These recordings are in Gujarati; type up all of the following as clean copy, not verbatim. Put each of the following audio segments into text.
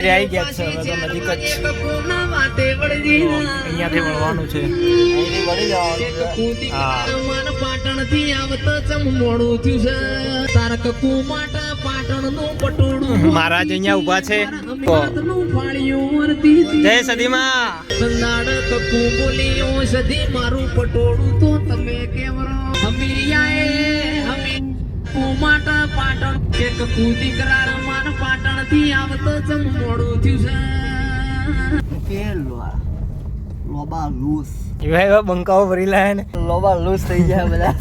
આવી ગયા છે હવે તો નજીક જ અહીંયાથી વળવાનું છે મહારાજ અહીંયા ઉભા છે જય સદીમાં સદી મારું પટોળું તો તમે કેવરો માટા પાટણ એક કૂદી કરાર માન પાટણ થી આવતો ચમ મોડું થયું છે લોબા લૂસ એવા બંકાઓ ભરી લાયા ને લોબા લૂસ થઈ ગયા બધા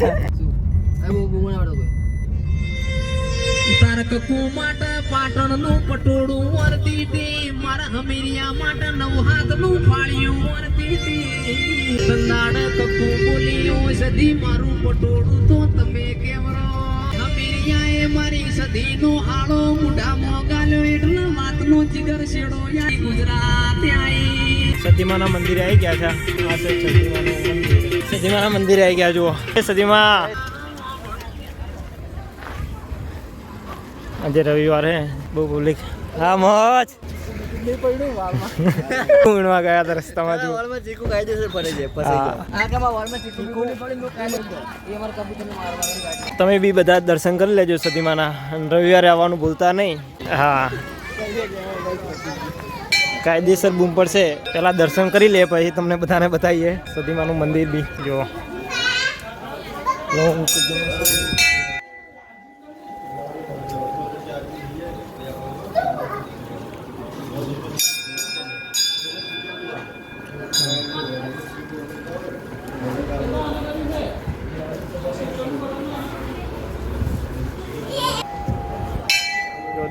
તારક કુમાટા પાટણ નું પટોળું વરતી હતી મારા હમીરિયા માટે નવ હાથ નું ફાળ્યું વરતી હતી સંદાડ કકુ બોલ્યો સદી મારું પટોળું તો તમે કેવરો હમીરિયાએ મારી સદી નો હાળો મુઢા મોગાલ્યો એટલે વાતનો જીગર શેડો યાર ગુજરાત આઈ સદીમાના મંદિરે આવી ગયા છે આ છે સદીમાના મંદિરે આવી ગયા જુઓ સદીમા આજે રવિવાર હે બહુ પબ્લિક હા મોજ ઊંઘવા ગયા હતા રસ્તામાં જો વાળમાં ચીકુ કાયદેસર પડે છે આગામાં વાળમાં ચીકુ પડે નો કાયદો એ અમાર કબૂતરને મારવાની ગાડી તમે બી બધા દર્શન કરી લેજો સદીમાના રવિવારે આવવાનું ભૂલતા નહીં હા કાયદેસર બૂમ પડશે પહેલા દર્શન કરી લે પછી તમને બધાને બતાવીએ સદીમાનું મંદિર બી જો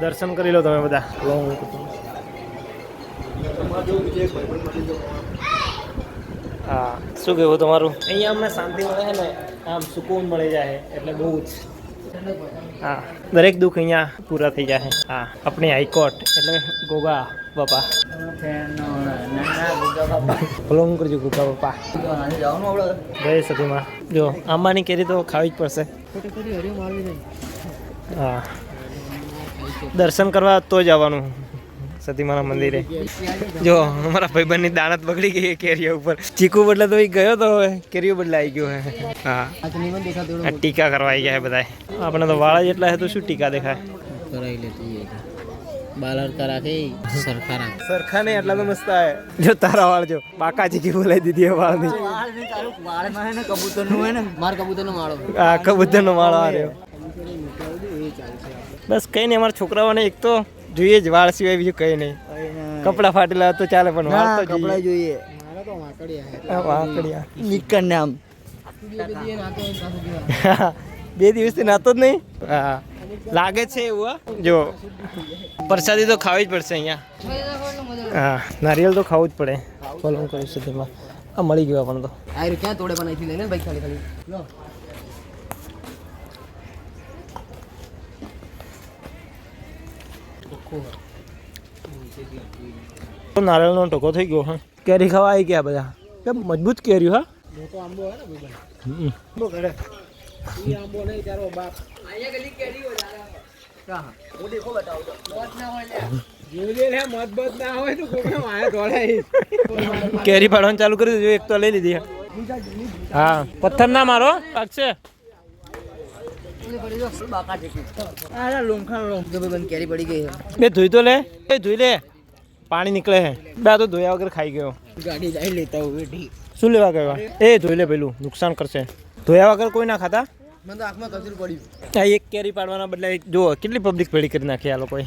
દર્શન કરી લો તમે બધા હા શું કહેવું તમારું અહીંયા અમને શાંતિ મળે છે ને આમ સુકૂન મળી જાય એટલે બહુ જ હા દરેક દુઃખ અહીંયા પૂરા થઈ જાય હા આપણી હાઈકોર્ટ એટલે ગોગા બાપા ફોલોંગ કરજો ગોગા બાપા જય સતીમાં જો આંબાની કેરી તો ખાવી જ પડશે હા દર્શન કરવા તો જ આવવાનું સતીમાના મંદિરે જો અમારા ભાઈબંધની દાનત બગડી ગઈ કેરીઓ ઉપર ચીકુ બદલે તો ગયો તો હવે કેરીઓ બદલાઈ ગયો હે હા ટીકા કરવા આવી ગયા બધા આપણે તો વાળા જેટલા હે તો શું ટીકા દેખાય કરાઈ લેતી બાલરકા રાખે સરખા નહીં એટલા તો મસ્ત આવે જો તારા વાળ જો બાકા ચીકી બોલાવી દીધી વાળની કબૂતરનું હે ને માર કબૂતરનો માળો હા કબૂતરનો માળો આ રહ્યો બસ કઈ નહીં અમારા છોકરાઓને એક તો જોઈએ જ વાળ સિવાય બીજું કઈ નહીં કપડા ફાટેલા તો ચાલે પણ વાળ તો કપડા જોઈએ નીકળને આમ 2 દિવસથી નાતો જ નહીં હા લાગે છે એવું જો પ્રસાદી તો ખાવી જ પડશે અહીંયા હા નારિયેલ તો ખાવું જ પડે ફોલો કરીશ તેમાં આ મળી ગયો આપણને તો ક્યાં તોડે બનાવી લઈને ભાઈ ખાલી ખાલી નારિયેળનો ટોકો થઈ ગયો હા કેરી ખાવા આવી ગયા બધા કેમ મજબૂત કેરી હા આંબો હે ને આંબો કરે આંબો નહીં તારો બાપ અહીંયા ગલી કેરી હો જા ઓ દેખો બતાવો તો મોત ના હોય જોજે લે મતબત ના હોય તો કોને માયા ઢોળાઈ કેરી પાડવાનું ચાલુ કરી દેજો એક તો લઈ લીધી હા પથ્થર ના મારો પાકશે કેરી પડી ગઈ બે ધોઈ તો લે ધોઈ લે પાણી નીકળે હે બે તો ધોયા વગર ખાઈ ગયો ગાડી જઈ લેતા હોય શું લેવા ગયો એ ધોઈ લે પેલું નુકસાન કરશે ધોયા વગર કોઈ ના ખાતા મને તો આંખમાં કચરું પડ્યું એક કેરી પાડવાના બદલે જો કેટલી પબ્લિક ભેળી કરી નાખી આ લોકોએ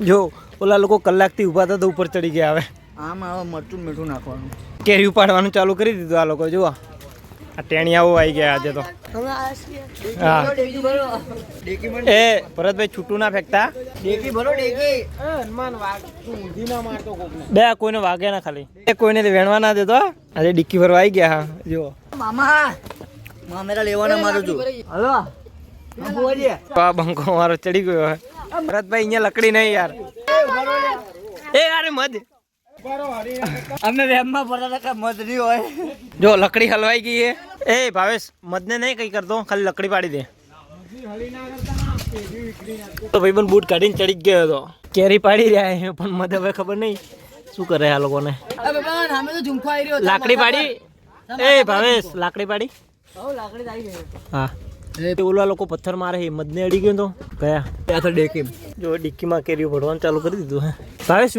જો ઓલા લોકો કલાકથી ઊભા હતા તો ઉપર ચડી ગયા હવે આમાં મરચું મીઠું નાખવાનું કેરી ઉપાડવાનું ચાલુ કરી દીધું આ લોકો જો આ ટેણિયાઓ આવી ગયા આજે તો હા એ ભરતભાઈ છૂટું ના ફેંકતા બે કોઈને વાગે ના ખાલી એ કોઈને વેણવા ના દેતો આજે ડિક્કી ભરવા આવી ગયા હા જો મામા મામેરા લેવાના મારો છું હલો આ બંકો મારો ચડી ગયો હે ભરતભાઈ અહીંયા લકડી નહીં યાર એ અરે મધ અમે વેબમાં પડતા હતા મધ નહીં હોય જો લકડી હલવાઈ ગઈ હે એ ભાવેશ મધને નહીં કઈ કરતો ખાલી લકડી પાડી દે તો ભાઈ બન બૂટ કાઢીને ચડી ગયો હતો કેરી પાડી રહ્યા છે પણ મને હવે ખબર નહીં શું કરે આ લોકોને. લાકડી પાડી એ ભાવેશ લાકડી પાડી હા ઓલા લોકો પથ્થર મારે હિંમત ને અડી ગયો તો ગયા ત્યાં તો ડેકી જો ડિક્કીમાં કેરીઓ ભરવાનું ચાલુ કરી દીધું હે ભાવેશ